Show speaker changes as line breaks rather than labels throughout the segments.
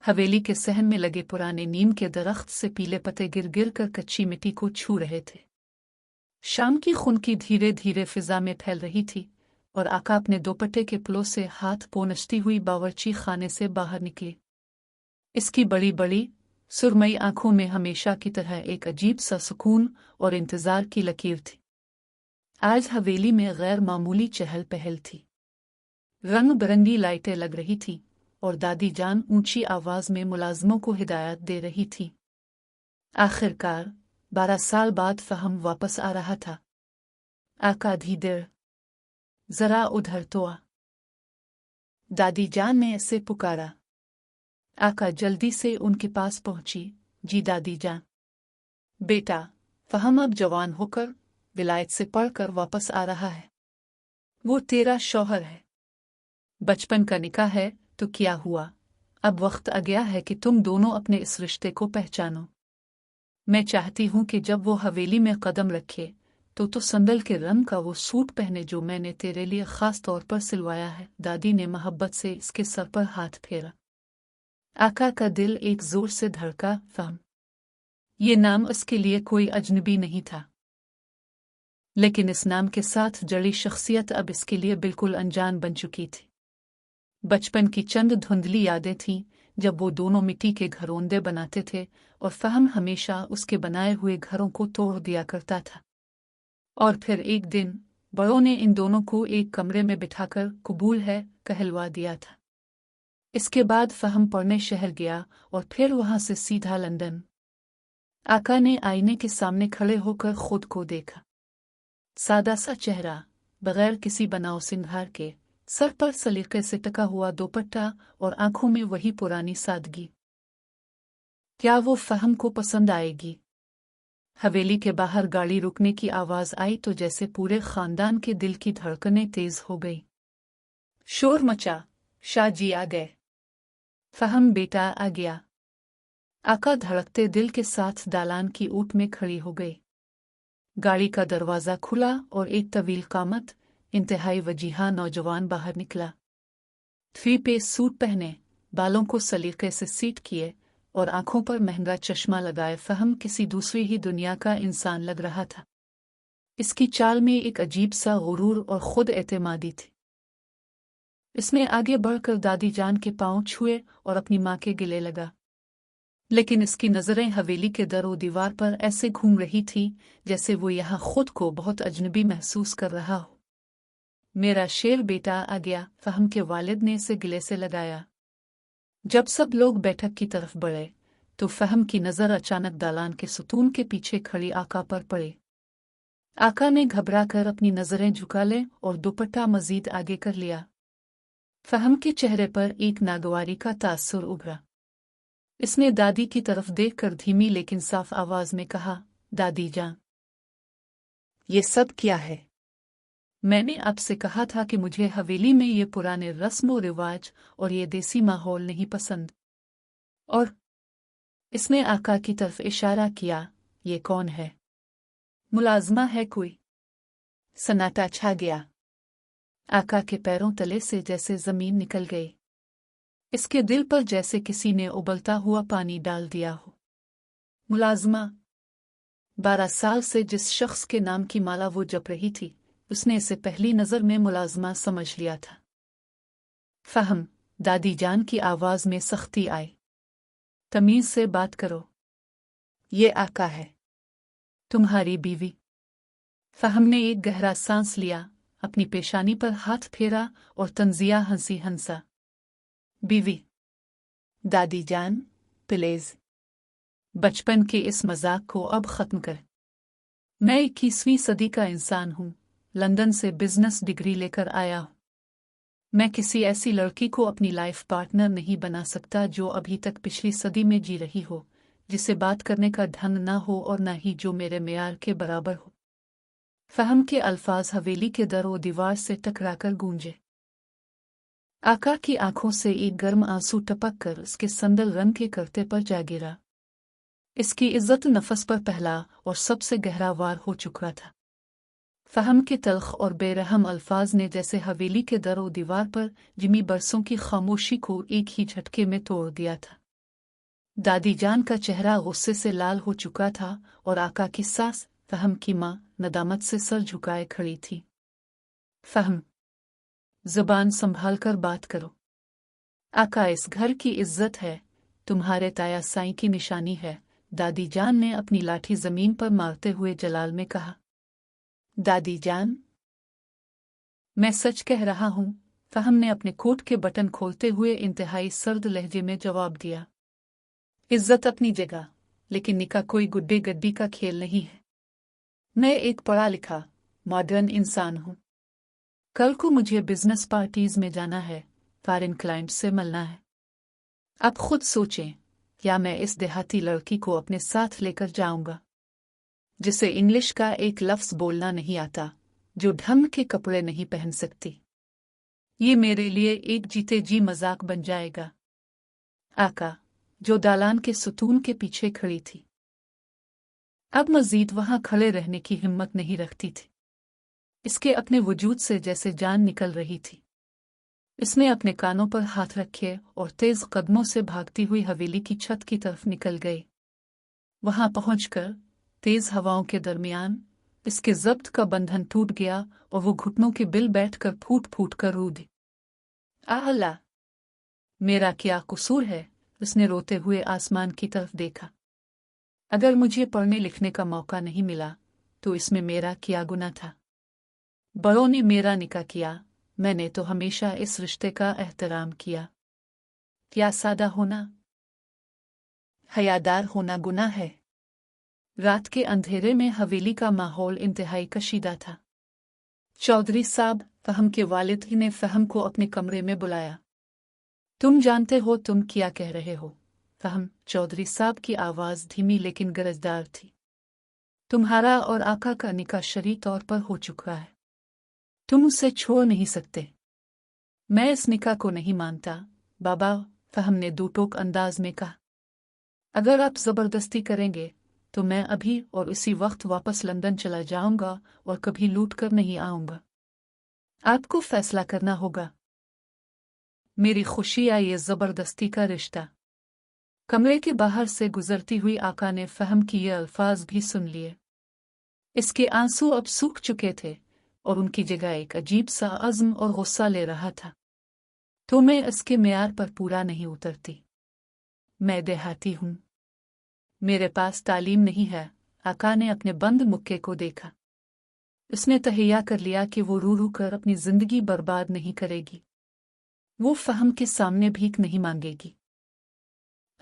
हवेली के सहन में लगे पुराने नीम के दरख्त से पीले पत्ते गिर गिर कर कच्ची मिट्टी को छू रहे थे। शाम की खुनकी धीरे धीरे फिजा में फैल रही थी और आका अपने दोपट्टे के पुलों से हाथ पोंछती हुई बावर्ची खाने से बाहर निकली। इसकी बड़ी बड़ी सुरमई आंखों में हमेशा की तरह एक अजीब सा सुकून और इंतजार की लकीर थी। आज हवेली में गैर मामूली चहल पहल थी। रंग बिरंगी लाइटें लग रही थीं और दादी जान ऊंची आवाज में मुलाजमों को हिदायत दे रही थी। आखिरकार 12 साल बाद फहम वापस आ रहा था। आका धीरे जरा उधर तो आ, दादी जान ने ऐसे पुकारा। आका जल्दी से उनके पास पहुंची। जी दादी जान। बेटा, फहम अब जवान होकर विलायत से पढ़कर वापस आ रहा है। वो तेरा शौहर है। बचपन का निकाह है तो क्या हुआ, अब वक्त आ गया है कि तुम दोनों अपने इस रिश्ते को पहचानो। मैं चाहती हूं कि जब वो हवेली में कदम रखे तो संदल के रंग का वो सूट पहने जो मैंने तेरे लिए खास तौर पर सिलवाया है। दादी ने मोहब्बत से इसके सर पर हाथ फेरा। आका का दिल एक जोर से धड़का। फहम, ये नाम उसके लिए कोई अजनबी नहीं था, लेकिन इस नाम के साथ जड़ी शख्सियत अब इसके लिए बिल्कुल अनजान बन चुकी थी। बचपन की चंद धुंधली यादें थीं जब वो दोनों मिट्टी के घरौंदे बनाते थे और फहम हमेशा उसके बनाए हुए घरों को तोड़ दिया करता था। और फिर एक दिन बड़ों ने इन दोनों को एक कमरे में बिठाकर कबूल है कहलवा दिया था। इसके बाद फहम पढ़ने शहर गया और फिर वहां से सीधा लंदन। आका ने आईने के सामने खड़े होकर खुद को देखा। सादा सा चेहरा, बगैर किसी बनाव सिंगार के, सर पर सलीके से टका हुआ दोपट्टा और आंखों में वही पुरानी सादगी। क्या वो फहम को पसंद आएगी? हवेली के बाहर गाड़ी रुकने की आवाज आई तो जैसे पूरे खानदान के दिल की धड़कनें तेज हो गई। शोर मचा। शाह जी आ गए। फहम बेटा आ गया। आका धड़कते दिल के साथ दालान की ऊंट में खड़ी हो गई। गाड़ी का दरवाजा खुला और एक तवील कामत, इंतहाई वजीहा नौजवान बाहर निकला। थ्री पीस सूट पहने, बालों को सलीके से सीट किए और आंखों पर महंगा चश्मा लगाए फहम किसी दूसरी ही दुनिया का इंसान लग रहा था। इसकी चाल में एक अजीब सा गुरूर और खुद एतमादी थी। इसने आगे बढ़कर दादी जान के पांव छुए और अपनी मां के गले लगा, लेकिन इसकी नजरें हवेली के दरो दीवार पर ऐसे घूम रही थी जैसे वो यहां खुद को बहुत अजनबी महसूस कर रहा हो। मेरा शेर बेटा आ गया, फहम के वालिद ने इसे गले से लगाया। जब सब लोग बैठक की तरफ बढ़े तो फहम की नजर अचानक दालान के सुतून के पीछे खड़ी आका पर पड़ी। आका ने घबराकर अपनी नजरें झुका ले और दुपट्टा मजीद आगे कर लिया। फहम के चेहरे पर एक नागवारी का तासुर उभरा। इसने दादी की तरफ देखकर धीमी लेकिन साफ आवाज में कहा, दादी जान, ये सब क्या है? मैंने आपसे कहा था कि मुझे हवेली में ये पुराने रस्म व रिवाज और ये देसी माहौल नहीं पसंद। और इसने आका की तरफ इशारा किया। ये कौन है? मुलाजमा है कोई? सन्नाटा छा गया। आका के पैरों तले से जैसे जमीन निकल गई। इसके दिल पर जैसे किसी ने उबलता हुआ पानी डाल दिया हो। मुलाजमा? 12 साल से जिस शख्स के नाम की माला वो जप रही थी, उसने इसे पहली नजर में मुलाजमा समझ लिया था। फहम, दादी जान की आवाज में सख्ती आई। तमीज से बात करो। ये आका है, तुम्हारी बीवी। फहम ने एक गहरा सांस लिया, अपनी पेशानी पर हाथ फेरा और तंजिया हंसी हंसा। बीवी? दादी जान, प्लीज बचपन के इस मजाक को अब खत्म कर। मैं 21वीं सदी का इंसान हूं, लंदन से बिजनेस डिग्री लेकर आया हूं। मैं किसी ऐसी लड़की को अपनी लाइफ पार्टनर नहीं बना सकता जो अभी तक पिछली सदी में जी रही हो, जिसे बात करने का ढंग ना हो और ना ही जो मेरे मेयार के बराबर हो। फहम के अल्फाज हवेली के दर व दीवार से टकराकर गूंजे। आका की आंखों से एक गर्म आंसू टपक कर उसके संदल रंग के करते पर जा गिरा। इसकी इज्जत नफस पर पहला और सबसे गहरा वार हो चुका था। फहम के तल्ख और बेरहम अल्फाज ने जैसे हवेली के दर व दीवार पर जिमी बरसों की खामोशी को एक ही झटके में तोड़ दिया था। दादी जान का चेहरा गुस्से से लाल हो चुका था और आका की सास फहम की माँ नदामत से सर झुकाए खड़ी थी। फहम, जुबान संभाल कर बात करो। आका इस घर की इज्जत है, तुम्हारे ताया साईं की निशानी है, दादी जान ने अपनी लाठी जमीन पर मारते हुए जलाल में कहा। दादी जान, मैं सच कह रहा हूं, फहम ने अपने कोट के बटन खोलते हुए इंतहाई सर्द लहजे में जवाब दिया। इज्जत अपनी जगह, लेकिन निकाह कोई गुड्डे गड्डी का खेल नहीं है। मैं एक पढ़ा लिखा मॉडर्न इंसान हूं। कल को मुझे बिजनेस पार्टीज में जाना है, फॉरेन क्लाइंट से मिलना है। आप खुद सोचें, क्या मैं इस देहाती लड़की को अपने साथ लेकर जाऊंगा, जिसे इंग्लिश का एक लफ्ज बोलना नहीं आता, जो ढंग के कपड़े नहीं पहन सकती। ये मेरे लिए एक जीते जी मजाक बन जाएगा। आका, जो दालान के सुतून के पीछे खड़ी थी, अब मजीद वहां खड़े रहने की हिम्मत नहीं रखती थी। इसके अपने वजूद से जैसे जान निकल रही थी। इसने अपने कानों पर हाथ रखे और तेज कदमों से भागती हुई हवेली की छत की तरफ निकल गई। वहां पहुंचकर तेज हवाओं के दरमियान इसके जब्त का बंधन टूट गया और वो घुटनों के बिल बैठकर फूट फूट कर रो दी। अल्लाह, मेरा क्या कसूर है? उसने रोते हुए आसमान की तरफ देखा। अगर मुझे पढ़ने लिखने का मौका नहीं मिला तो इसमें मेरा क्या गुनाह था? बड़ों ने मेरा निकाह किया, मैंने तो हमेशा इस रिश्ते का एहतराम किया। क्या सादा होना, हयादार होना गुनाह है? रात के अंधेरे में हवेली का माहौल इंतहाई कशीदा था। चौधरी साहब, फहम के वालिद ने फहम को अपने कमरे में बुलाया। तुम जानते हो तुम क्या कह रहे हो? फहम, चौधरी साहब की आवाज धीमी लेकिन गरजदार थी। तुम्हारा और आका का निकाह शरई तौर पर हो चुका है, तुम उसे छोड़ नहीं सकते। मैं इस निकाह को नहीं मानता बाबा, फहम ने दूटोक अंदाज में कहा। अगर आप जबरदस्ती करेंगे तो मैं अभी और इसी वक्त वापस लंदन चला जाऊंगा और कभी लूट कर नहीं आऊंगा। आपको फैसला करना होगा। मेरी खुशी आई ये जबरदस्ती का रिश्ता। कमरे के बाहर से गुजरती हुई आका ने फहम की ये अल्फाज भी सुन लिए। इसके आंसू अब सूख चुके थे और उनकी जगह एक अजीब सा अज़्म और गुस्सा ले रहा था। तो मैं इसके मेयार पर पूरा नहीं उतरती। मैं देहाती हूं, मेरे पास तालीम नहीं है। आका ने अपने बंद मुक्के को देखा। उसने तहैया कर लिया कि वो रू रू कर अपनी जिंदगी बर्बाद नहीं करेगी। वो फहम के सामने भीख नहीं मांगेगी।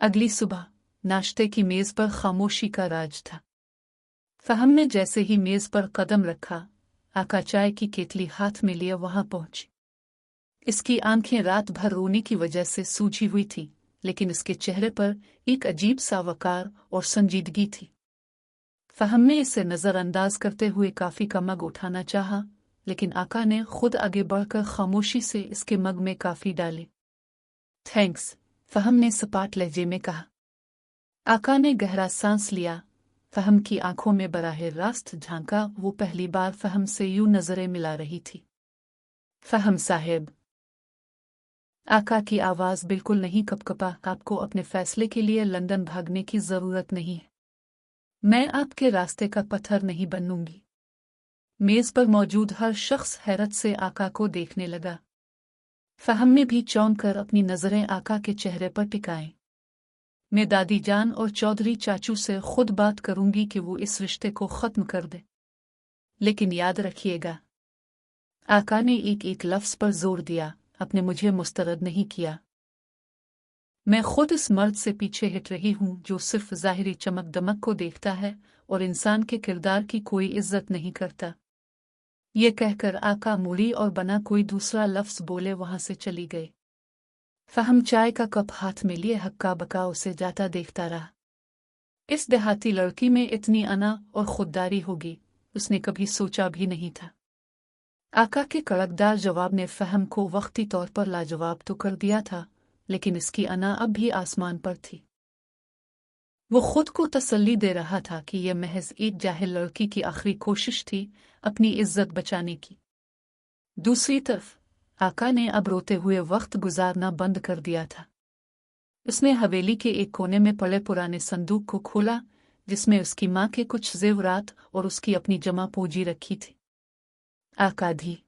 अगली सुबह नाश्ते की मेज पर खामोशी का राज था। फहम ने जैसे ही मेज पर कदम रखा, आका चाय की केतली हाथ में लिए वहां पहुंची। इसकी आंखें रात भर रोने की वजह से सूजी हुई थी, लेकिन इसके चेहरे पर एक अजीब सा वकार और संजीदगी थी। फहम ने इसे नजरअंदाज करते हुए काफी का मग उठाना चाहा, लेकिन आका ने खुद आगे बढ़कर खामोशी से इसके मग में काफी डाले। थैंक्स, फहम ने सपाट लहजे में कहा। आका ने गहरा सांस लिया। फहम की आंखों में बराह रास्त झांका। वो पहली बार फहम से यूं नजरें मिला रही थी। फहम साहेब, आका की आवाज बिल्कुल नहीं कपकपा। आपको अपने फैसले के लिए लंदन भागने की जरूरत नहीं है। मैं आपके रास्ते का पत्थर नहीं बनूंगी। मेज पर मौजूद हर शख्स हैरत से आका को देखने लगा। फहम ने भी चौंक कर अपनी नजरें आका के चेहरे पर टिकाएं। मैं दादी जान और चौधरी चाचू से खुद बात करूंगी कि वो इस रिश्ते को खत्म कर दे। लेकिन याद रखिएगा, आका ने एक एक लफ्ज पर जोर दिया, आपने मुझे मुस्तरद नहीं किया। मैं खुद इस मर्द से पीछे हट रही हूं जो सिर्फ जाहिरी चमक दमक को देखता है और इंसान के किरदार की कोई इज्जत नहीं करता। ये कहकर आका मुड़ी और बना कोई दूसरा लफ्ज बोले वहां से चली गई। फहम चाय का कप हाथ में लिए हक्का बका उसे जाता देखता रहा। इस देहाती लड़की में इतनी अना और खुददारी होगी, उसने कभी सोचा भी नहीं था। आका के कड़कदार जवाब ने फहम को वक्ती तौर पर लाजवाब तो कर दिया था, लेकिन इसकी अना अब भी आसमान पर थी। वो खुद को तसल्ली दे रहा था कि यह महज एक जाहिल लड़की की आखिरी कोशिश थी अपनी इज्जत बचाने की। दूसरी तरफ आका ने अब रोते हुए वक्त गुजारना बंद कर दिया था। उसने हवेली के एक कोने में पड़े पुराने संदूक को खोला, जिसमें उसकी माँ के कुछ जेवरात और उसकी अपनी जमा पूंजी रखी थी। आकाधी,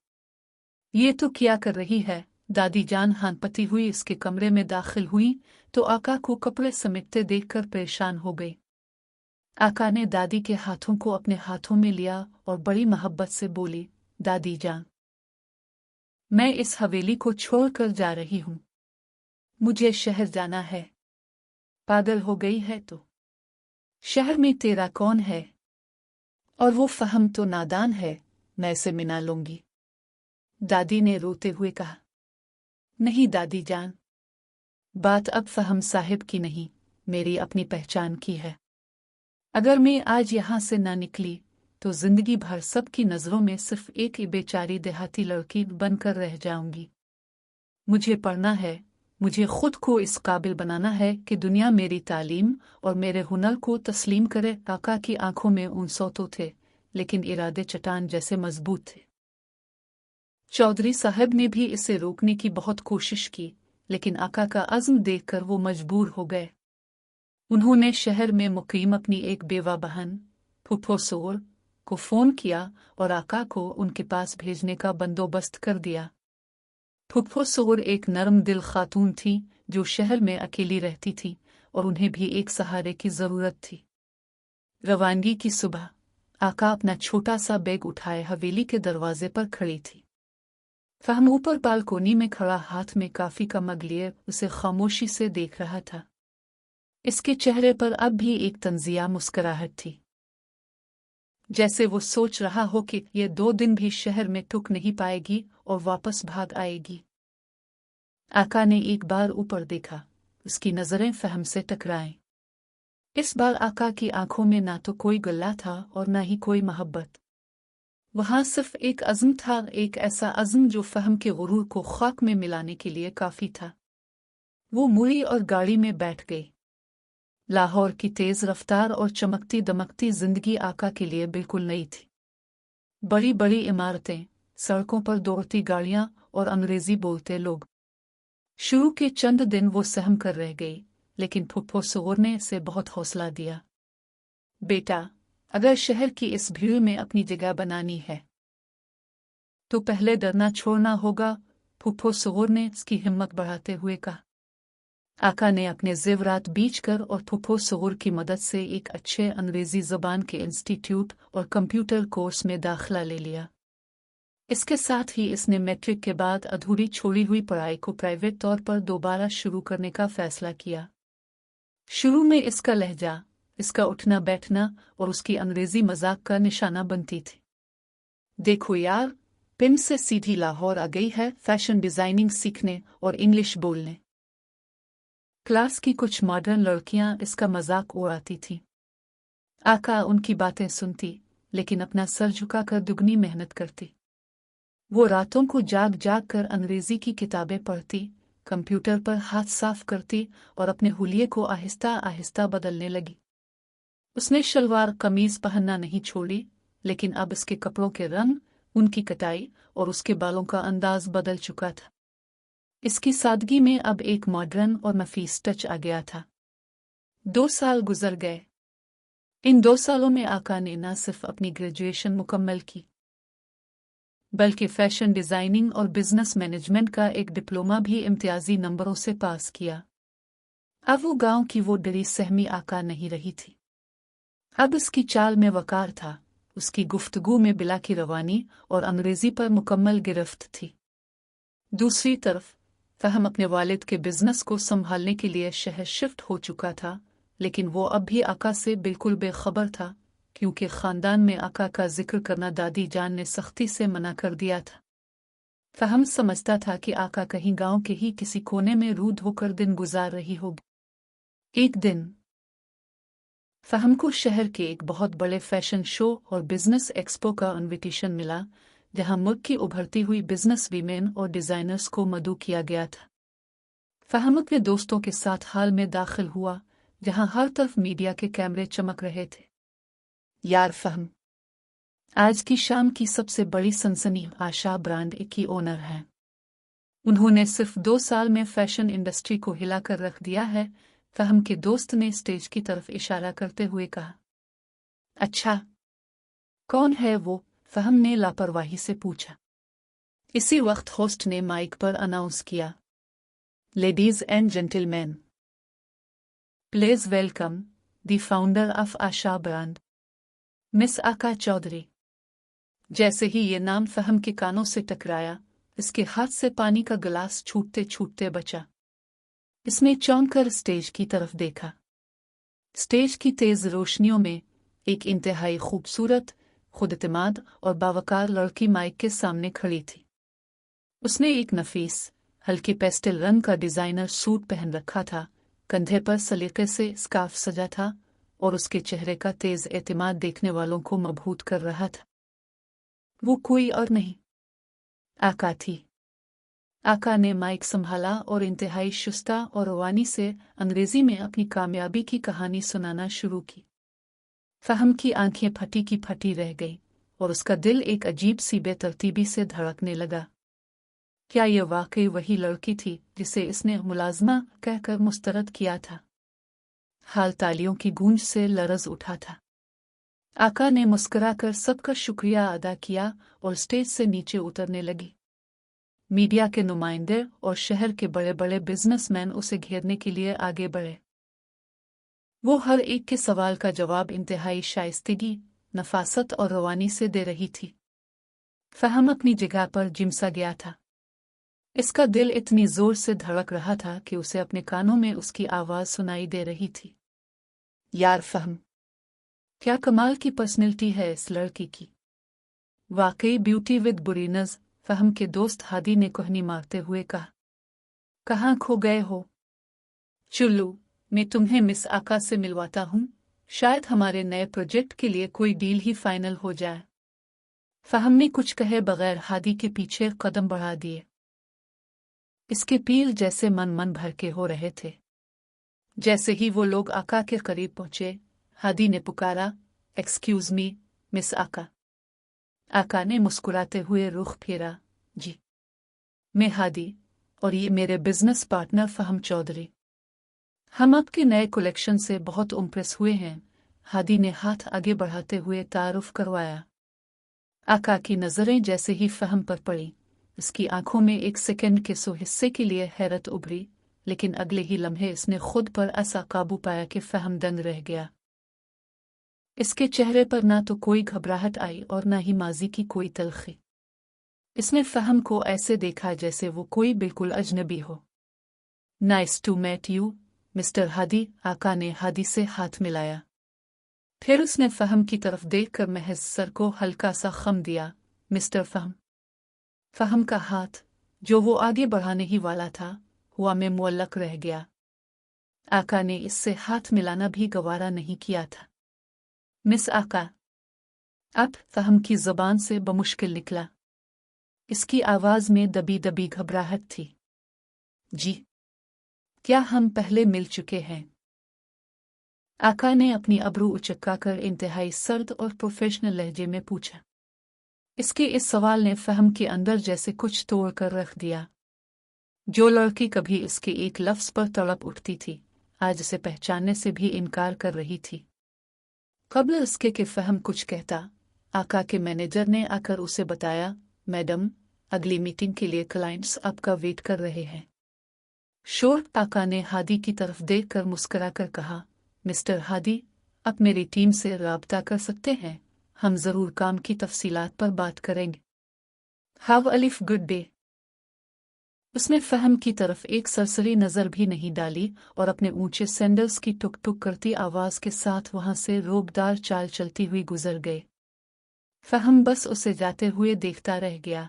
ये तो क्या कर रही है? दादी जान हानपती हुई इसके कमरे में दाखिल हुई तो आका को कपड़े समेटते देखकर परेशान हो गई। आका ने दादी के हाथों को अपने हाथों में लिया और बड़ी मोहब्बत से बोली, दादी जान, मैं इस हवेली को छोड़कर जा रही हूँ। मुझे शहर जाना है। पागल हो गई है तो? शहर में तेरा कौन है? और वो फहम तो नादान है, मैं इसे मिला लूंगी। दादी ने रोते हुए कहा। नहीं दादी जान, बात अब फहम साहिब की नहीं, मेरी अपनी पहचान की है। अगर मैं आज यहाँ से ना निकली तो जिंदगी भर सबकी नजरों में सिर्फ एक ही बेचारी देहाती लड़की बनकर रह जाऊंगी। मुझे पढ़ना है, मुझे खुद को इस काबिल बनाना है कि दुनिया मेरी तालीम और मेरे हुनर को तस्लीम करे। काका की आंखों में ऊंसो तो थे, लेकिन इरादे चट्टान जैसे मजबूत थे। चौधरी साहब ने भी इसे रोकने की बहुत कोशिश की, लेकिन आका का अज़्म देखकर वो मजबूर हो गए। उन्होंने शहर में मुकीम अपनी एक बेवा बहन फुफो सोर को फ़ोन किया और आका को उनके पास भेजने का बंदोबस्त कर दिया। फुफो सोर एक नरम दिल खातून थी जो शहर में अकेली रहती थी और उन्हें भी एक सहारे की ज़रूरत थी। रवानगी की सुबह आका अपना छोटा सा बैग उठाए हवेली के दरवाजे पर खड़ी थी। फहम ऊपर बालकोनी में खड़ा हाथ में काफी का मग लिए उसे खामोशी से देख रहा था। इसके चेहरे पर अब भी एक तंजिया मुस्कुराहट थी, जैसे वो सोच रहा हो कि ये 2 दिन भी शहर में टुक नहीं पाएगी और वापस भाग आएगी। आका ने एक बार ऊपर देखा, उसकी नजरें फहम से टकराईं। इस बार आका की आंखों में ना तो कोई गल्ला था और ना ही कोई मोहब्बत। वहां सिर्फ एक अज़्म था, एक ऐसा अज़्म जो फहम के गुरूर को खाक में मिलाने के लिए काफी था। वो मुड़ी और गाड़ी में बैठ गई। लाहौर की तेज रफ्तार और चमकती दमकती जिंदगी आका के लिए बिल्कुल नई थी। बड़ी बड़ी इमारतें, सड़कों पर दौड़ती गाड़ियां और अंग्रेजी बोलते लोग। शुरू के चंद दिन वो सहम कर रह गई, लेकिन फुफ्फो सोर ने इसे बहुत हौसला दिया। बेटा, अगर शहर की इस भीड़ में अपनी जगह बनानी है तो पहले डरना छोड़ना होगा, फुफ्फो सोर ने इसकी हिम्मत बढ़ाते हुए कहा। आका ने अपने जेवरात बेचकर और फुफ्फो सोर की मदद से एक अच्छे अंग्रेजी ज़बान के इंस्टीट्यूट और कंप्यूटर कोर्स में दाखिला ले लिया। इसके साथ ही इसने मैट्रिक के बाद अधूरी छोड़ी हुई पढ़ाई को प्राइवेट तौर पर दोबारा शुरू करने का फैसला किया। शुरू में इसका लहजा, इसका उठना बैठना और उसकी अंग्रेजी मजाक का निशाना बनती थी। देखो यार, पिंड से सीधी लाहौर आ गई है फैशन डिजाइनिंग सीखने और इंग्लिश बोलने। क्लास की कुछ मॉडर्न लड़कियां इसका मजाक उड़ाती थीं। आका उनकी बातें सुनती, लेकिन अपना सर झुकाकर दुगनी मेहनत करती। वो रातों को जाग जाग कर अंग्रेजी की किताबें पढ़ती, कंप्यूटर पर हाथ साफ करती और अपने हुलिये को आहिस्ता आहिस्ता बदलने लगी। उसने शलवार कमीज पहनना नहीं छोड़ी, लेकिन अब इसके कपड़ों के रंग, उनकी कटाई और उसके बालों का अंदाज बदल चुका था। इसकी सादगी में अब एक मॉडर्न और नफीस टच आ गया था। 2 साल गुजर गए। इन 2 सालों में आका ने न सिर्फ अपनी ग्रेजुएशन मुकम्मल की, बल्कि फैशन डिजाइनिंग और बिजनेस मैनेजमेंट का एक डिप्लोमा भी इम्तियाजी नंबरों से पास किया। अब वो गांव की वो डरी सहमी आका नहीं रही थी। अब उसकी चाल में वकार था, उसकी गुफ्तगू में बिला की रवानी और अंग्रेजी पर मुकम्मल गिरफ्त थी। दूसरी तरफ फहम अपने वालिद के बिजनेस को संभालने के लिए शहर शिफ्ट हो चुका था, लेकिन वो अब भी आका से बिल्कुल बेखबर था, क्योंकि खानदान में आका का जिक्र करना दादी जान ने सख्ती से मना कर दिया था। फहम समझता था कि आका कहीं गांव के ही किसी कोने में रूद होकर दिन गुजार रही होगी। एक दिन फहम को शहर के एक बहुत बड़े फैशन शो और बिजनेस एक्सपो का इनविटेशन मिला, जहां मुल्क की उभरती हुई बिजनेस वीमेन और डिजाइनर्स को मदऊ किया गया था। फहम अपने दोस्तों के साथ हाल में दाखिल हुआ, जहां हर तरफ मीडिया के कैमरे चमक रहे थे। यार फहम, आज की शाम की सबसे बड़ी सनसनी आशा ब्रांड की ओनर है। उन्होंने सिर्फ 2 साल में फैशन इंडस्ट्री को हिलाकर रख दिया है। फहम के दोस्त ने स्टेज की तरफ इशारा करते हुए कहा। अच्छा, कौन है वो? फहम ने लापरवाही से पूछा। इसी वक्त होस्ट ने माइक पर अनाउंस किया, ladies and gentleman, please welcome the founder of Asha brand, miss आका चौधरी। जैसे ही ये नाम फहम के कानों से टकराया, इसके हाथ से पानी का गिलास छूटते छूटते बचा। इसने चौंक कर स्टेज की तरफ देखा। स्टेज की तेज रोशनियों में एक इंतहाई खूबसूरत, खुदएतमाद और बावकार लड़की माइक के सामने खड़ी थी। उसने एक नफीस, हल्के पेस्टल रंग का डिजाइनर सूट पहन रखा था, कंधे पर सलीके से स्कार्फ सजा था और उसके चेहरे का तेज एतमाद देखने वालों को मबहूत कर रहा था। वो कोई और नहीं, आका थी। आका ने माइक संभाला और इंतहाई शुस्ता और रवानी से अंग्रेजी में अपनी कामयाबी की कहानी सुनाना शुरू की। फहम की आंखें फटी की फटी रह गई और उसका दिल एक अजीब सी बेतरतीबी से धड़कने लगा। क्या यह वाकई वही लड़की थी जिसे इसने मुलाजमा कहकर मुस्तरद किया था? हाल तालियों की गूंज से लरज उठा था। आका ने मुस्कुराकर सबका शुक्रिया अदा किया और स्टेज से नीचे उतरने लगी। मीडिया के नुमाइंदे और शहर के बड़े बड़े बिजनेसमैन उसे घेरने के लिए आगे बढ़े। वो हर एक के सवाल का जवाब इंतहाई शाइस्तगी, नफासत और रवानी से दे रही थी। फहम अपनी जगह पर जिमसा गया था। इसका दिल इतनी जोर से धड़क रहा था कि उसे अपने कानों में उसकी आवाज सुनाई दे रही थी। यार फहम, क्या कमाल की पर्सनैलिटी है इस लड़की की। वाकई ब्यूटी विद बुरीनज, फहम के दोस्त हादी ने कोहनी मारते हुए कहा। कहाँ खो गए हो? चुल्लू, मैं तुम्हें मिस आका से मिलवाता हूँ, शायद हमारे नए प्रोजेक्ट के लिए कोई डील ही फाइनल हो जाए। फहम ने कुछ कहे बगैर हादी के पीछे कदम बढ़ा दिए। इसके पील जैसे मन भर के हो रहे थे। जैसे ही वो लोग आका के करीब पहुंचे, हादी ने पुकारा, एक्सक्यूज मी, मिस आका। आका ने मुस्कुराते हुए रुख फेरा। जी, मैं हादी, और ये मेरे बिजनेस पार्टनर फहम चौधरी। हम आपके नए कलेक्शन से बहुत इम्प्रेस हुए हैं। हादी ने हाथ आगे बढ़ाते हुए तारुफ करवाया। आका की नजरें जैसे ही फहम पर पड़ी, इसकी आंखों में एक सेकंड के सो हिस्से के लिए हैरत उभरी, लेकिन अगले ही लम्हे इसने खुद पर ऐसा काबू पाया कि फहम दंग रह गया। इसके चेहरे पर ना तो कोई घबराहट आई और ना ही माजी की कोई तलखी। इसने फहम को ऐसे देखा जैसे वो कोई बिल्कुल अजनबी हो। Nice to meet you, mister Hadi, आका ने हादी से हाथ मिलाया। फिर उसने फहम की तरफ देखकर महज सर को हल्का सा खम दिया। मिस्टर फहम। फहम का हाथ, जो वो आगे बढ़ाने ही वाला था, हुआ में मुअल्लक रह गया। आका ने इससे हाथ मिलाना भी गवारा नहीं किया था। मिस आका। अब फहम की ज़बान से बमुश्किल निकला। इसकी आवाज में दबी दबी घबराहट थी। जी, क्या हम पहले मिल चुके हैं? आका ने अपनी अब्रू उचक्काकर इंतहाई सर्द और प्रोफेशनल लहजे में पूछा। इसके इस सवाल ने फहम के अंदर जैसे कुछ तोड़ कर रख दिया। जो लड़की कभी इसके एक लफ्ज पर तड़प उठती थी, आज इसे पहचानने से भी इनकार कर रही थी। कबल इसके कि फहम कुछ कहता, आका के मैनेजर ने आकर उसे बताया, मैडम, अगली मीटिंग के लिए क्लाइंट्स आपका वेट कर रहे हैं। शोर। आका ने हादी की तरफ देखकर मुस्कुराकर कहा, मिस्टर हादी, आप मेरी टीम से राब्ता कर सकते हैं, हम जरूर काम की तफसीलात पर बात करेंगे। हैव अलिफ गुड डे। उसने फहम की तरफ एक सरसरी नजर भी नहीं डाली और अपने ऊंचे सैंडल्स की टुक टुक करती आवाज के साथ वहां से रोबदार चाल चलती हुई गुजर गए। फहम बस उसे जाते हुए देखता रह गया।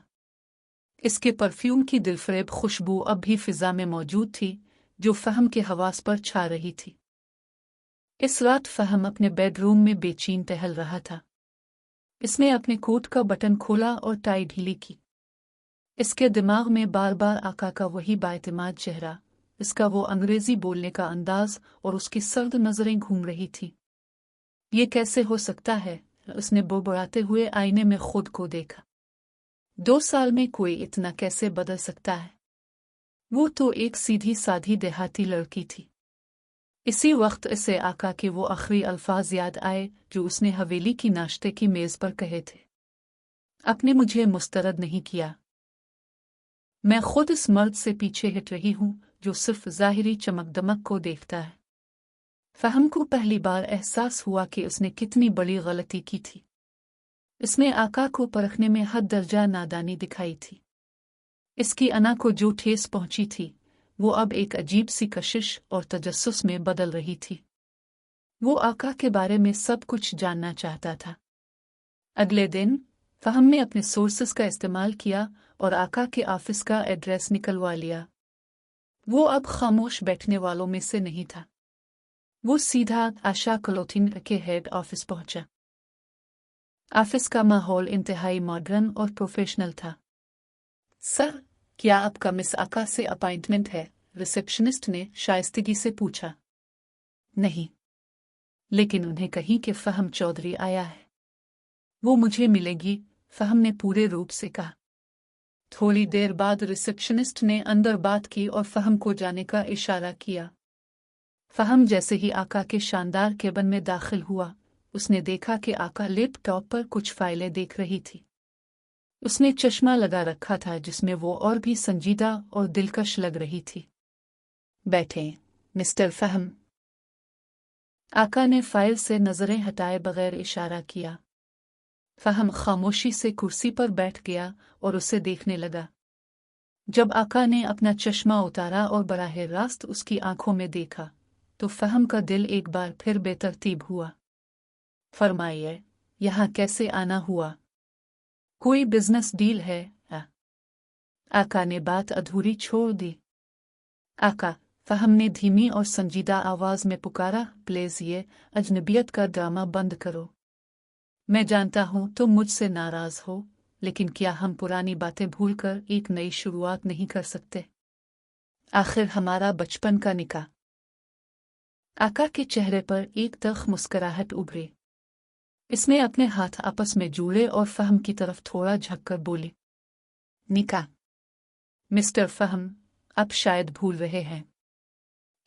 इसके परफ्यूम की दिलफरेब खुशबू अब भी फिजा में मौजूद थी, जो फहम के हवास पर छा रही थी। इस रात फहम अपने बेडरूम में बेचैन टहल रहा था। इसने अपने कोट का बटन खोला और टाई ढीली की। इसके दिमाग में बार बार आका का वही बाएतमाद चेहरा, इसका वो अंग्रेजी बोलने का अंदाज और उसकी सर्द नजरें घूम रही थी। ये कैसे हो सकता है? उसने बुड़बुड़ाते हुए आईने में खुद को देखा। 2 साल में कोई इतना कैसे बदल सकता है? वो तो एक सीधी साधी देहाती लड़की थी। इसी वक्त इसे आका के वो आखिरी अल्फाज याद आए जो उसने हवेली की नाश्ते की मेज पर कहे थे। आपने मुझे मुस्तरद नहीं किया। मैं खुद इस मर्द से पीछे हट रही हूं जो सिर्फ ज़ाहिरी चमक दमक को देखता है। फहम को पहली बार एहसास हुआ कि उसने कितनी बड़ी गलती की थी। इसने आका को परखने में हद दर्जा नादानी दिखाई थी। इसकी अना को जो ठेस पहुंची थी वो अब एक अजीब सी कशिश और तजस्सुस में बदल रही थी। वो आका के बारे में सब कुछ जानना चाहता था। अगले दिन फहम ने अपने सोर्सेस का इस्तेमाल किया और आका के ऑफिस का एड्रेस निकलवा लिया। वो अब खामोश बैठने वालों में से नहीं था। वो सीधा आशा क्लोथिंग के हेड ऑफिस पहुंचा। ऑफिस का माहौल इंतहाई मॉडर्न और प्रोफेशनल था। सर, क्या आपका मिस आका से अपॉइंटमेंट है? रिसेप्शनिस्ट ने शाइस्तगी से पूछा। नहीं, लेकिन उन्हें कहीं कि फहम चौधरी आया है। वो मुझे मिलेगी, फहम ने पूरे रूप से कहा। थोड़ी देर बाद रिसेप्शनिस्ट ने अंदर बात की और फहम को जाने का इशारा किया। फहम जैसे ही आका के शानदार केबिन में दाखिल हुआ, उसने देखा कि आका लैपटॉप पर कुछ फाइलें देख रही थी। उसने चश्मा लगा रखा था जिसमें वो और भी संजीदा और दिलकश लग रही थी। बैठें, मिस्टर फहम। आका ने फाइल से नजरें हटाए बगैर इशारा किया। फहम खामोशी से कुर्सी पर बैठ गया और उसे देखने लगा। जब आका ने अपना चश्मा उतारा और बराह रास्त उसकी आंखों में देखा तो फहम का दिल एक बार फिर बेतरतीब हुआ। फरमाइए, यहाँ कैसे आना हुआ? कोई बिजनेस डील है? आका ने बात अधूरी छोड़ दी। आका, फहम ने धीमी और संजीदा आवाज में पुकारा, प्लीज ये अजनबियत का ड्रामा बंद करो। मैं जानता हूं तुम मुझसे नाराज हो, लेकिन क्या हम पुरानी बातें भूलकर एक नई शुरुआत नहीं कर सकते? आखिर हमारा बचपन का निकाह। आका के चेहरे पर एक तल्ख मुस्कुराहट उभरी। इसने अपने हाथ आपस में जोड़े और फहम की तरफ थोड़ा झुककर बोली, निकाह? मिस्टर फहम, आप शायद भूल रहे हैं।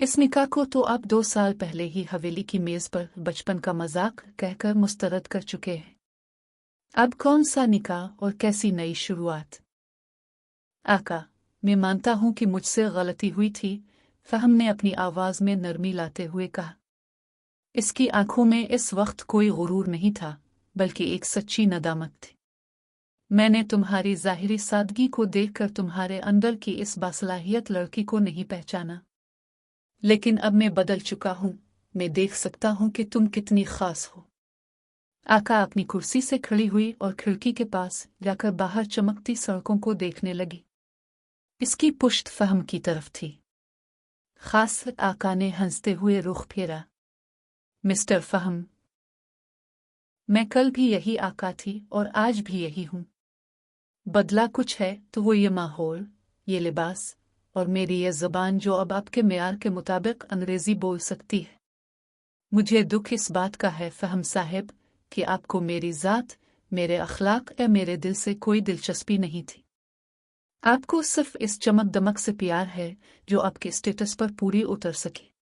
इस निकाह को तो आप 2 साल पहले ही हवेली की मेज पर बचपन का मजाक कहकर मुस्तरद कर चुके हैं। अब कौन सा निकाह और कैसी नई शुरुआत? आका, मैं मानता हूं कि मुझसे गलती हुई थी, फहम ने अपनी आवाज में नरमी लाते हुए कहा। इसकी आंखों में इस वक्त कोई गुरूर नहीं था, बल्कि एक सच्ची नदामत थी। मैंने तुम्हारी जाहिरी सादगी को देखकर तुम्हारे अंदर की इस बासलाहियत लड़की को नहीं पहचाना। लेकिन अब मैं बदल चुका हूं, मैं देख सकता हूं कि तुम कितनी खास हो। आका अपनी कुर्सी से खड़ी हुई और खिड़की के पास जाकर बाहर चमकती सड़कों को देखने लगी। इसकी पुश्त फहम की तरफ थी। खास आका ने हंसते हुए रुख फेरा। मिस्टर फहम, मैं कल भी यही आका थी और आज भी यही हूं। बदला कुछ है तो वो ये माहौल, ये लिबास और मेरी ये ज़बान जो अब आपके मेयार के मुताबिक अंग्रेज़ी बोल सकती है। मुझे दुख इस बात का है फहम साहब कि आपको मेरी ज़ात, मेरे अखलाक या मेरे दिल से कोई दिलचस्पी नहीं थी। आपको सिर्फ इस चमक दमक से प्यार है जो आपके स्टेटस पर पूरी उतर सके।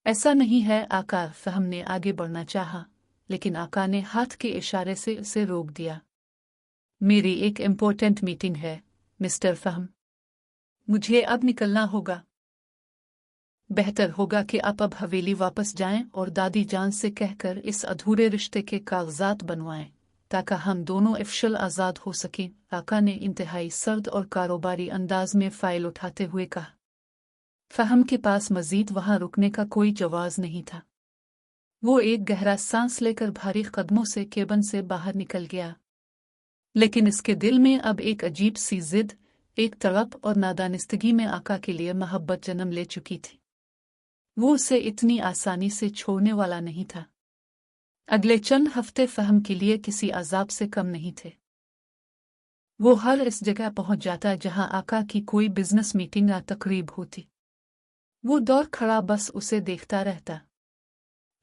ऐसा नहीं है आका, फहम ने आगे बढ़ना चाहा, लेकिन आका ने हाथ के इशारे से उसे रोक दिया। मेरी एक इम्पोर्टेंट मीटिंग है, मिस्टर फहम। मुझे अब निकलना होगा। बेहतर होगा कि आप अब हवेली वापस जाएं और दादी जान से कहकर इस अधूरे रिश्ते के कागजात बनवाएं, ताकि हम दोनों इफ्शल आज़ाद हो सकें। आका ने इंतहाई सर्द और कारोबारी अंदाज में फाइल उठाते हुए कहा। फहम के पास मजीद वहां रुकने का कोई जवाज नहीं था। वो एक गहरा सांस लेकर भारी कदमों से केबिन से बाहर निकल गया। लेकिन इसके दिल में अब एक अजीब सी जिद, एक तड़प और नादानिस्तगी में आका के लिए मोहब्बत जन्म ले चुकी थी। वो उसे इतनी आसानी से छोड़ने वाला नहीं था। अगले चंद हफ्ते फहम के लिए किसी अजाब से कम नहीं थे। वो हर इस जगह पहुंच जाता जहां आका की कोई बिजनेस मीटिंग या तकरीब होती। वो दौड़ खड़ा बस उसे देखता रहता।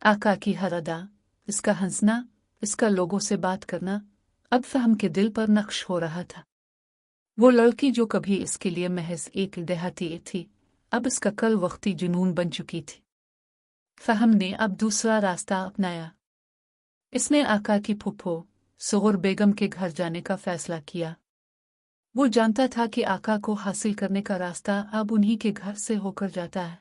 आका की हर अदा, इसका हंसना, इसका लोगों से बात करना अब फहम के दिल पर नक्श हो रहा था। वो लड़की जो कभी इसके लिए महज एक देहाती थी, अब इसका कल वक्ती जुनून बन चुकी थी। फहम ने अब दूसरा रास्ता अपनाया। इसने आका की फूफो सुगुर बेगम के घर जाने का फैसला किया। वो जानता था कि आका को हासिल करने का रास्ता अब उन्हीं के घर से होकर जाता है।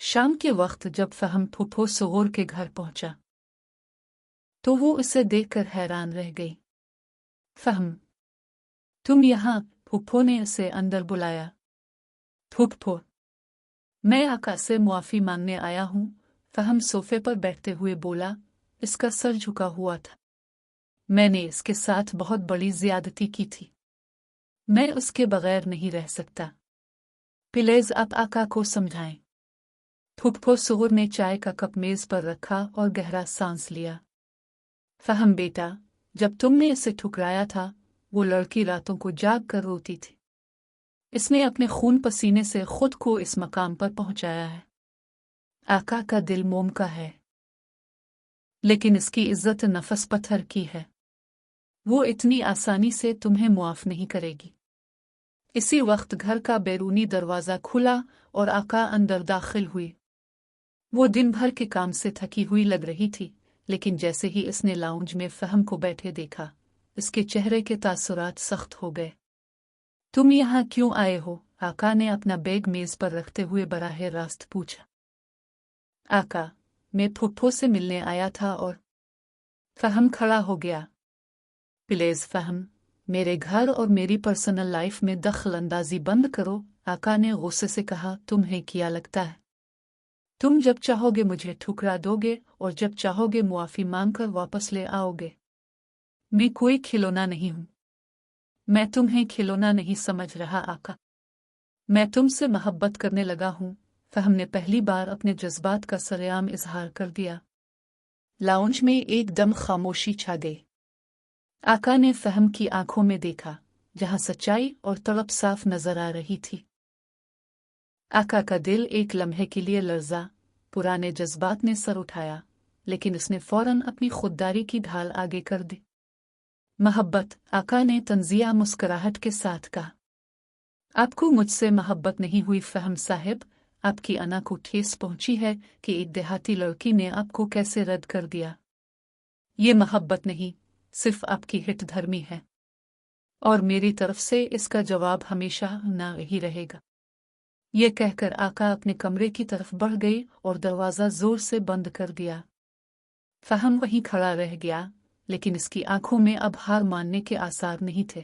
शाम के वक्त जब फहम फूफो सुगुर के घर पहुंचा तो वो उसे देखकर हैरान रह गई। फहम, तुम यहाँ? फूफो ने उसे अंदर बुलाया। फूफो, मैं आका से मुआफी मांगने आया हूँ, फहम सोफे पर बैठते हुए बोला। इसका सर झुका हुआ था। मैंने इसके साथ बहुत बड़ी ज्यादती की थी। मैं उसके बगैर नहीं रह सकता। प्लीज आप आका को समझाएं। फूफो सुगुर ने चाय का कप मेज पर रखा और गहरा सांस लिया। फहम बेटा, जब तुमने इसे ठुकराया था, वो लड़की रातों को जाग कर रोती थी। इसने अपने खून पसीने से खुद को इस मकाम पर पहुंचाया है। आका का दिल मोम का है, लेकिन इसकी इज्जत नफस पत्थर की है। वो इतनी आसानी से तुम्हें मुआफ नहीं करेगी। इसी वक्त घर का बैरूनी दरवाज़ा खुला और आका अंदर दाखिल हुई। वो दिन भर के काम से थकी हुई लग रही थी, लेकिन जैसे ही इसने लाउंज में फहम को बैठे देखा, इसके चेहरे के तासुरात सख्त हो गए। तुम यहाँ क्यों आए हो? आका ने अपना बैग मेज पर रखते हुए बराह रास्त पूछा। आका, मैं फूफो से मिलने आया था और फहम खड़ा हो गया। प्लीज फहम, मेरे घर और मेरी पर्सनल लाइफ में दखल अंदाजी बंद करो, आका ने गुस्से से कहा। तुम्हें क्या लगता है तुम जब चाहोगे मुझे ठुकरा दोगे और जब चाहोगे मुआफी मांगकर वापस ले आओगे? मैं कोई खिलौना नहीं हूं। मैं तुम्हें खिलौना नहीं समझ रहा आका। मैं तुमसे मोहब्बत करने लगा हूं। फहम ने पहली बार अपने जज्बात का सरेआम इजहार कर दिया। लाउंज में एकदम खामोशी छा गई। आका ने फहम की आंखों में देखा, जहां सच्चाई और तड़प साफ नजर आ रही थी। आका का दिल एक लम्हे के लिए लर्जा। पुराने जज्बात ने सर उठाया, लेकिन उसने फौरन अपनी खुददारी की ढाल आगे कर दी। मोहब्बत? आका ने तंजिया मुस्कुराहट के साथ कहा। आपको मुझसे मोहब्बत नहीं हुई फहम साहिब। आपकी अना को ठेस पहुंची है कि एक देहाती लड़की ने आपको कैसे रद्द कर दिया। ये मोहब्बत नहीं, सिर्फ आपकी हितधर्मी है, और मेरी तरफ से इसका जवाब हमेशा ना ही रहेगा। ये कहकर आका अपने कमरे की तरफ बढ़ गई और दरवाज़ा जोर से बंद कर दिया। फहम वहीं खड़ा रह गया, लेकिन इसकी आंखों में अब हार मानने के आसार नहीं थे,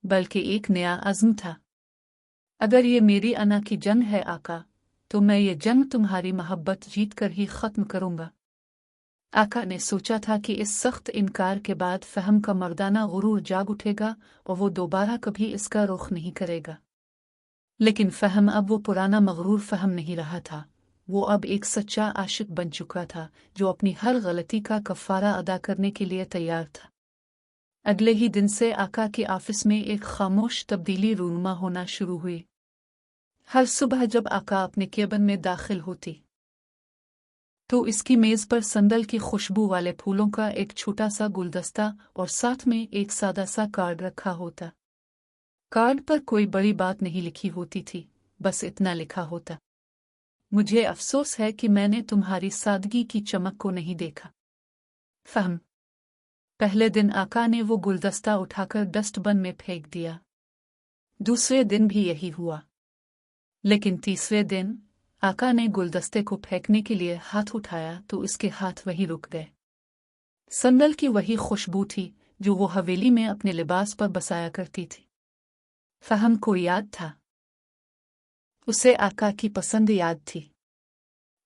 बल्कि एक नया अज़्म था। अगर ये मेरी अना की जंग है आका, तो मैं ये जंग तुम्हारी मोहब्बत जीत कर ही ख़त्म करूंगा। आका ने सोचा था कि इस सख्त इनकार के बाद फहम का मर्दाना गुरूर जाग उठेगा और वो दोबारा कभी इसका रुख नहीं करेगा। लेकिन फहम अब वो पुराना मगरूर फहम नहीं रहा था। वो अब एक सच्चा आशिक बन चुका था, जो अपनी हर गलती का कफ़ारा अदा करने के लिए तैयार था। अगले ही दिन से आका के ऑफिस में एक खामोश तब्दीली रूनुमा होना शुरू हुई। हर सुबह जब आका अपने केबिन में दाखिल होती, तो इसकी मेज पर संदल की खुशबू वाले फूलों का एक छोटा सा गुलदस्ता और साथ में एक सादा सा कार्ड रखा होता। कार्ड पर कोई बड़ी बात नहीं लिखी होती थी, बस इतना लिखा होता। मुझे अफसोस है कि मैंने तुम्हारी सादगी की चमक को नहीं देखा। फहम। पहले दिन आका ने वो गुलदस्ता उठाकर डस्टबिन में फेंक दिया। दूसरे दिन भी यही हुआ, लेकिन तीसरे दिन आका ने गुलदस्ते को फेंकने के लिए हाथ उठाया तो उसके हाथ वहीं रुक गए। संदल की वही खुशबू थी जो वो हवेली में अपने लिबास पर बसाया करती थी। फहम को याद था, उसे आका की पसंद याद थी।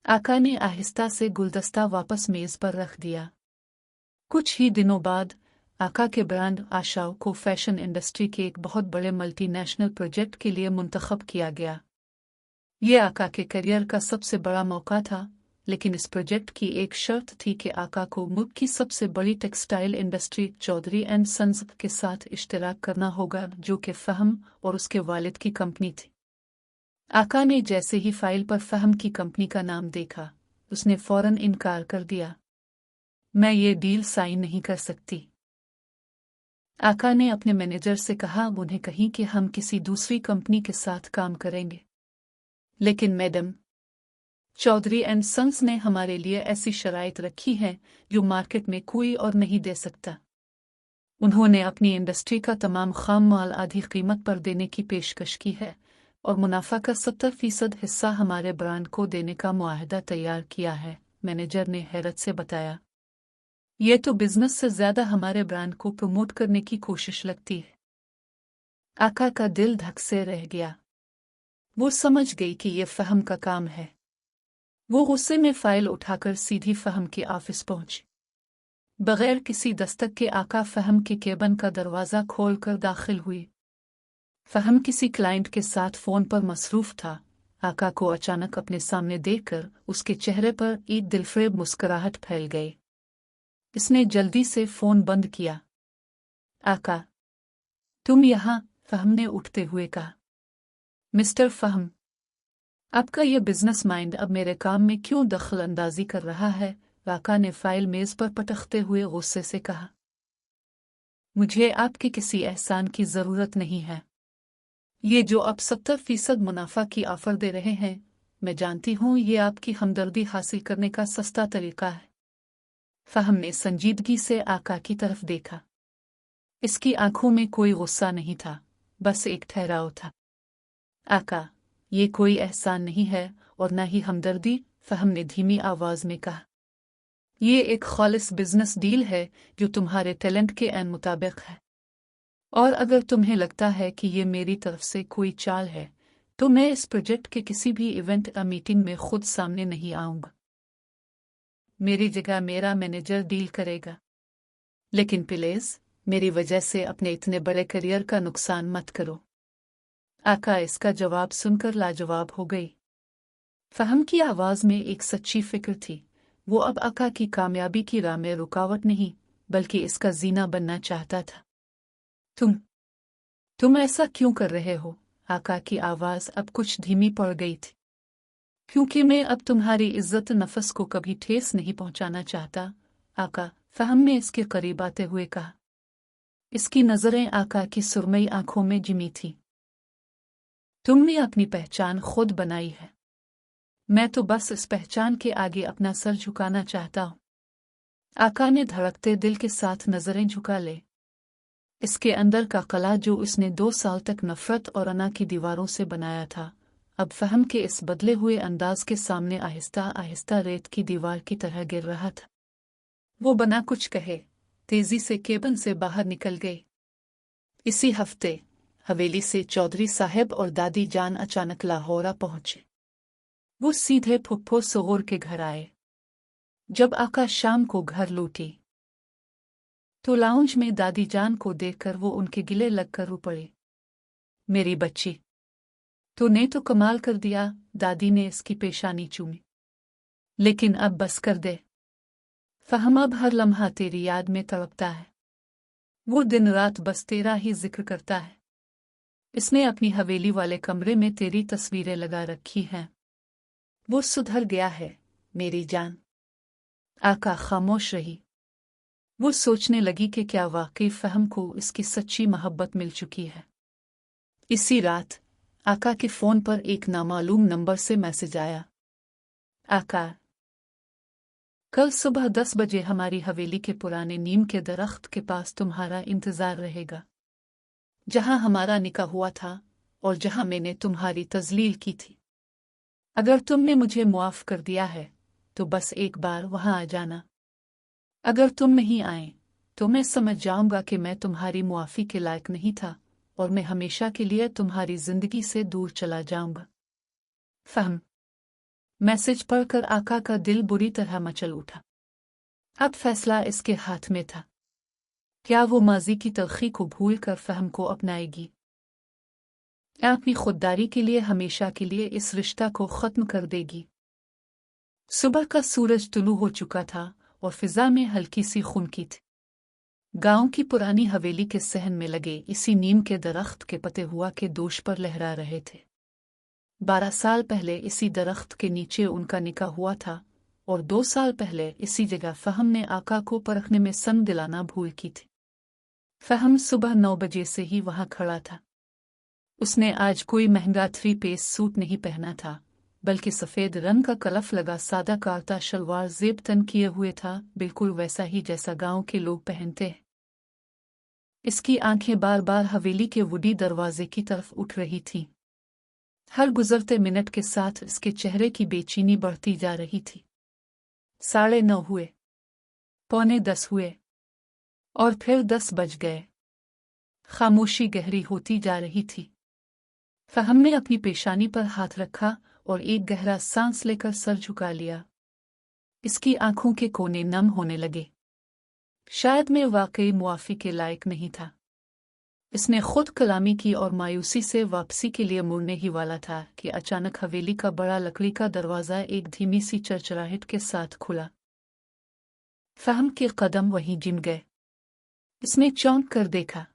आका ने आहिस्ता से गुलदस्ता वापस मेज पर रख दिया। कुछ ही दिनों बाद आका के ब्रांड आशाओं को फैशन इंडस्ट्री के एक बहुत बड़े मल्टीनेशनल प्रोजेक्ट के लिए मुंतखब किया गया। ये आका के करियर का सबसे बड़ा मौका था, लेकिन इस प्रोजेक्ट की एक शर्त थी कि आका को मुल्क की सबसे बड़ी textile industry Chaudhry and sons के साथ इश्तराक करना होगा, जो कि फहम और उसके वालिद की कंपनी थी। आका ने जैसे ही फाइल पर फहम की कंपनी का नाम देखा, उसने फौरन इनकार कर दिया। मैं ये डील साइन नहीं कर सकती। आका ने अपने मैनेजर से कहा, उन्हें कहीं कि हम किसी दूसरी कंपनी के साथ काम करेंगे, लेकिन मैडम चौधरी एंड सन्स ने हमारे लिए ऐसी शराइत रखी है जो मार्केट में कोई और नहीं दे सकता। उन्होंने अपनी इंडस्ट्री का तमाम खाम माल आधी कीमत पर देने की पेशकश की है और मुनाफा का 70% हिस्सा हमारे ब्रांड को देने का मुआहदा तैयार किया है, मैनेजर ने हैरत से बताया। ये तो बिजनेस से ज्यादा हमारे ब्रांड को प्रमोट करने की कोशिश लगती है। आका का दिल धक से रह गया। वो समझ गई कि ये फहम का काम है। वो गुस्से में फाइल उठाकर सीधी फहम के ऑफिस पहुंची। बगैर किसी दस्तक के आका फहम के केबिन का दरवाज़ा खोलकर दाखिल हुई। फहम किसी क्लाइंट के साथ फ़ोन पर मसरूफ़ था। आका को अचानक अपने सामने देखकर उसके चेहरे पर एक दिलफरेब मुस्कुराहट फैल गई। इसने जल्दी से फ़ोन बंद किया। आका, तुम यहाँ? फहम ने उठते हुए कहा। मिस्टर फहम, आपका ये बिजनेस माइंड अब मेरे काम में क्यों दखल अंदाजी कर रहा है? आका ने फाइल मेज पर पटकते हुए गुस्से से कहा। मुझे आपके किसी एहसान की जरूरत नहीं है। ये जो आप 70% मुनाफा की ऑफर दे रहे हैं, मैं जानती हूँ ये आपकी हमदर्दी हासिल करने का सस्ता तरीका है। फहम ने संजीदगी से आका की तरफ देखा। इसकी आंखों में कोई गुस्सा नहीं था, बस एक ठहराव था। आका, ये कोई एहसान नहीं है और न ही हमदर्दी, फहम ने धीमी आवाज में कहा। ये एक खालिस बिजनेस डील है जो तुम्हारे टैलेंट के ऐन मुताबिक है, और अगर तुम्हें लगता है कि ये मेरी तरफ से कोई चाल है तो मैं इस प्रोजेक्ट के किसी भी इवेंट या मीटिंग में खुद सामने नहीं आऊंगा। मेरी जगह मेरा मैनेजर डील करेगा, लेकिन प्लीज मेरी वजह से अपने इतने बड़े करियर का नुकसान मत करो। आका इसका जवाब सुनकर लाजवाब हो गई। फहम की आवाज में एक सच्ची फिक्र थी। वो अब आका की कामयाबी की राह में रुकावट नहीं बल्कि इसका जीना बनना चाहता था। तुम ऐसा क्यों कर रहे हो? आका की आवाज अब कुछ धीमी पड़ गई थी। क्योंकि मैं अब तुम्हारी इज्जत नफस को कभी ठेस नहीं पहुंचाना चाहता, आका, फहम ने इसके करीब आते हुए कहा। इसकी नजरें आका की सुरमई आंखों में जिमी थी। तुमने अपनी पहचान खुद बनाई है, मैं तो बस इस पहचान के आगे अपना सर झुकाना चाहता हूं। आका ने धड़कते दिल के साथ नजरें झुका ले। इसके अंदर का कला जो उसने 2 साल तक नफरत और अना की दीवारों से बनाया था, अब फहम के इस बदले हुए अंदाज के सामने आहिस्ता आहिस्ता रेत की दीवार की तरह गिर रहा था। वो बना कुछ कहे तेजी से केबिन से बाहर निकल गई। इसी हफ्ते हवेली से चौधरी साहब और दादी जान अचानक लाहौर पहुंचे। वो सीधे फुप्पो सगोर के घर आए। जब आका शाम को घर लौटी तो लाउंज में दादी जान को देखकर वो उनके गिले लगकर रो पड़े। मेरी बच्ची, तूने तो कमाल कर दिया, दादी ने इसकी पेशानी चूमी। लेकिन अब बस कर दे। फहम अब हर लम्हा तेरी याद में तड़पता है। वो दिन रात बस तेरा ही जिक्र करता है। इसने अपनी हवेली वाले कमरे में तेरी तस्वीरें लगा रखी हैं। वो सुधर गया है मेरी जान। आका खामोश रही। वो सोचने लगी कि क्या वाकई फहम को इसकी सच्ची मोहब्बत मिल चुकी है। इसी रात आका के फोन पर एक नामालूम नंबर से मैसेज आया। आका, कल सुबह 10 बजे हमारी हवेली के पुराने नीम के दरख्त के पास तुम्हारा इंतजार रहेगा, जहां हमारा निकाह हुआ था और जहां मैंने तुम्हारी तजलील की थी। अगर तुमने मुझे मुआफ कर दिया है तो बस एक बार वहां आ जाना। अगर तुम नहीं आए तो मैं समझ जाऊंगा कि मैं तुम्हारी मुआफी के लायक नहीं था और मैं हमेशा के लिए तुम्हारी जिंदगी से दूर चला जाऊंगा। फहम। मैसेज पढ़कर आका का दिल बुरी तरह मचल उठा। अब फैसला इसके हाथ में था। क्या वो माजी की तलखी को भूल कर फहम को अपनाएगी, अपनी खुददारी के लिए हमेशा के लिए इस रिश्ता को खत्म कर देगी? सुबह का सूरज तुलू हो चुका था और फिजा में हल्की सी खुनकी थी। गांव की पुरानी हवेली के सहन में लगे इसी नीम के दरख्त के पते हुआ के दोष पर लहरा रहे थे। 12 साल पहले इसी दरख्त के नीचे उनका निकाह हुआ था और 2 साल पहले इसी जगह फहम ने आका को परखने में संग दिलाना भूल की थी। फहम सुबह 9 बजे से ही वहां खड़ा था। उसने आज कोई महंगा 3 पीस सूट नहीं पहना था, बल्कि सफ़ेद रंग का कलफ लगा सादा कारता शलवार जेब तन किए हुए था, बिल्कुल वैसा ही जैसा गांव के लोग पहनते हैं। इसकी आंखें बार बार हवेली के वुडी दरवाजे की तरफ उठ रही थीं। हर गुजरते मिनट के साथ इसके चेहरे की बेचैनी बढ़ती जा रही थी। 9:30 हुए, 9:45 हुए, और फिर 10 बज गए। खामोशी गहरी होती जा रही थी। फहम ने अपनी पेशानी पर हाथ रखा और एक गहरा सांस लेकर सर झुका लिया। इसकी आंखों के कोने नम होने लगे। शायद मैं वाकई मुआफ़ी के लायक नहीं था। इसने खुद कलामी की और मायूसी से वापसी के लिए मुड़ने ही वाला था कि अचानक हवेली का बड़ा लकड़ी का दरवाज़ा एक धीमी सी चरचराहट के साथ खुला। फहम के कदम वहीं जिम गए। इसने चौंक कर देखा।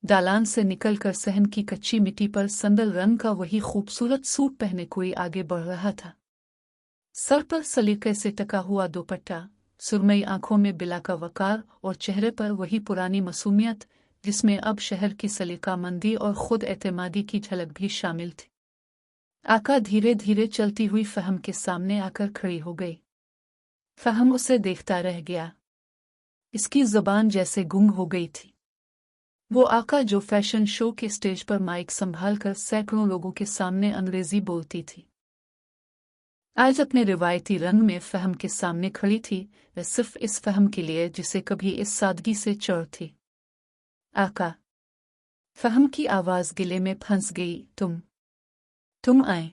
दालान से निकलकर सहन की कच्ची मिट्टी पर संदल रंग का वही खूबसूरत सूट पहने कोई आगे बढ़ रहा था। सर पर सलीके से टका हुआ दुपट्टा, सुरमई आंखों में बिला का वकार और चेहरे पर वही पुरानी मासूमियत जिसमें अब शहर की सलीकामंदी और खुद एतमादी की झलक भी शामिल थी। आका धीरे धीरे चलती हुई फहम के सामने आकर खड़ी हो गई। फहम उसे देखता रह गया। इसकी जुबान जैसे गुंग हो गई थी। वो आका जो फैशन शो के स्टेज पर माइक संभाल कर सैकड़ों लोगों के सामने अंग्रेजी बोलती थी, आज अपने रिवायती रंग में फहम के सामने खड़ी थी, वह सिर्फ इस फहम के लिए जिसे कभी इस सादगी से चढ़ थी। आका। फहम की आवाज गिले में फंस गई। तुम आए।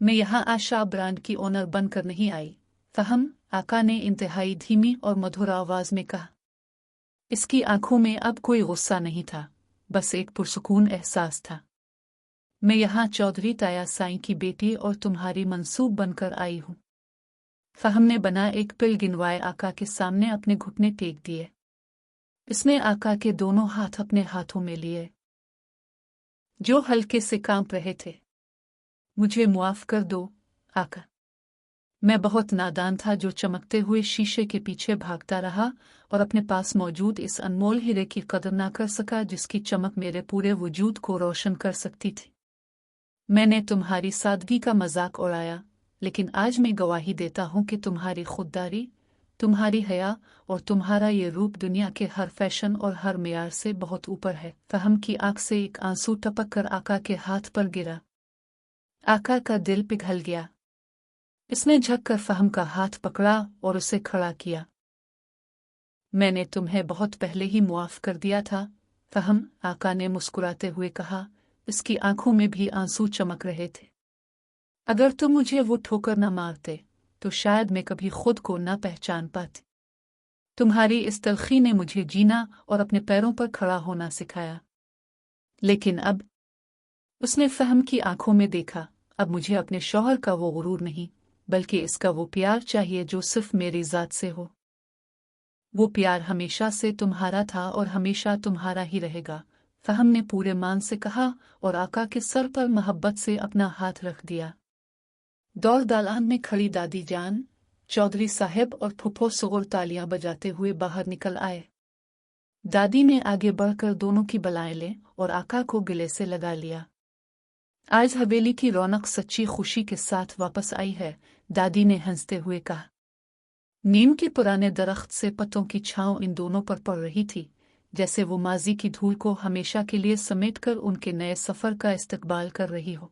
मैं यहाँ आशा ब्रांड की ओनर बनकर नहीं आई, फहम, आका ने इंतहाई धीमी और मधुर आवाज में कहा। इसकी आंखों में अब कोई गुस्सा नहीं था, बस एक पुरसुकून एहसास था। मैं यहाँ चौधरी ताया साईं की बेटी और तुम्हारी मंसूब बनकर आई हूँ। फहम ने बना एक पिल गिनवाए आका के सामने अपने घुटने टेक दिए। इसने आका के दोनों हाथ अपने हाथों में लिए, जो हल्के से कांप रहे थे। मुझे मुआफ कर दो, आका। मैं बहुत नादान था जो चमकते हुए शीशे के पीछे भागता रहा और अपने पास मौजूद इस अनमोल हीरे की कदर ना कर सका जिसकी चमक मेरे पूरे वजूद को रोशन कर सकती थी। मैंने तुम्हारी सादगी का मजाक उड़ाया, लेकिन आज मैं गवाही देता हूं कि तुम्हारी खुददारी, तुम्हारी हया और तुम्हारा ये रूप दुनिया के हर फैशन और हर मेयार से बहुत ऊपर है। फहम की आंख से एक आंसू टपक कर आका के हाथ पर गिरा। आका का दिल पिघल गया। इसने झुककर फहम का हाथ पकड़ा और उसे खड़ा किया। मैंने तुम्हें बहुत पहले ही मुआफ कर दिया था, फहम, आका ने मुस्कुराते हुए कहा। इसकी आंखों में भी आंसू चमक रहे थे। अगर तुम मुझे वो ठोकर न मारते तो शायद मैं कभी खुद को न पहचान पाती। तुम्हारी इस तलखी ने मुझे जीना और अपने पैरों पर खड़ा होना सिखाया। लेकिन अब, उसने फहम की आंखों में देखा, अब मुझे अपने शौहर का वो गुरूर नहीं, बल्कि इसका वो प्यार चाहिए जो सिर्फ मेरी जात से हो। वो प्यार हमेशा से तुम्हारा था और हमेशा तुम्हारा ही रहेगा, फहम ने पूरे मान से कहा और आका के सर पर मोहब्बत से अपना हाथ रख दिया। दौर दालान में खड़ी दादी जान, चौधरी साहब और फुफो सुगुर तालियां बजाते हुए बाहर निकल आए। दादी ने आगे बढ़कर दोनों की बलाएं ले और आका को गले से लगा लिया। आज हवेली की रौनक सच्ची खुशी के साथ वापस आई है, दादी ने हंसते हुए कहा। नीम के पुराने दरख्त से पत्तों की छांव इन दोनों पर पड़ रही थी, जैसे वो माजी की धूल को हमेशा के लिए समेटकर उनके नए सफर का इस्तकबाल कर रही हो।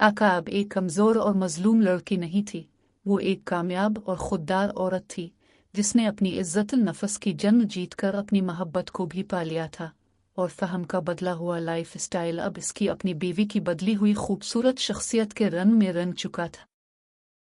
आका अब एक कमजोर और मजलूम लड़की नहीं थी, वो एक कामयाब और खुददार औरत थी जिसने अपनी इज्जत नफस की जंग जीतकर अपनी मोहब्बत को भी पा लिया था, और फहम का बदला हुआ लाइफ स्टाइल अब इसकी अपनी बीवी की बदली हुई खूबसूरत शख्सियत के रंग में रंग चुका था।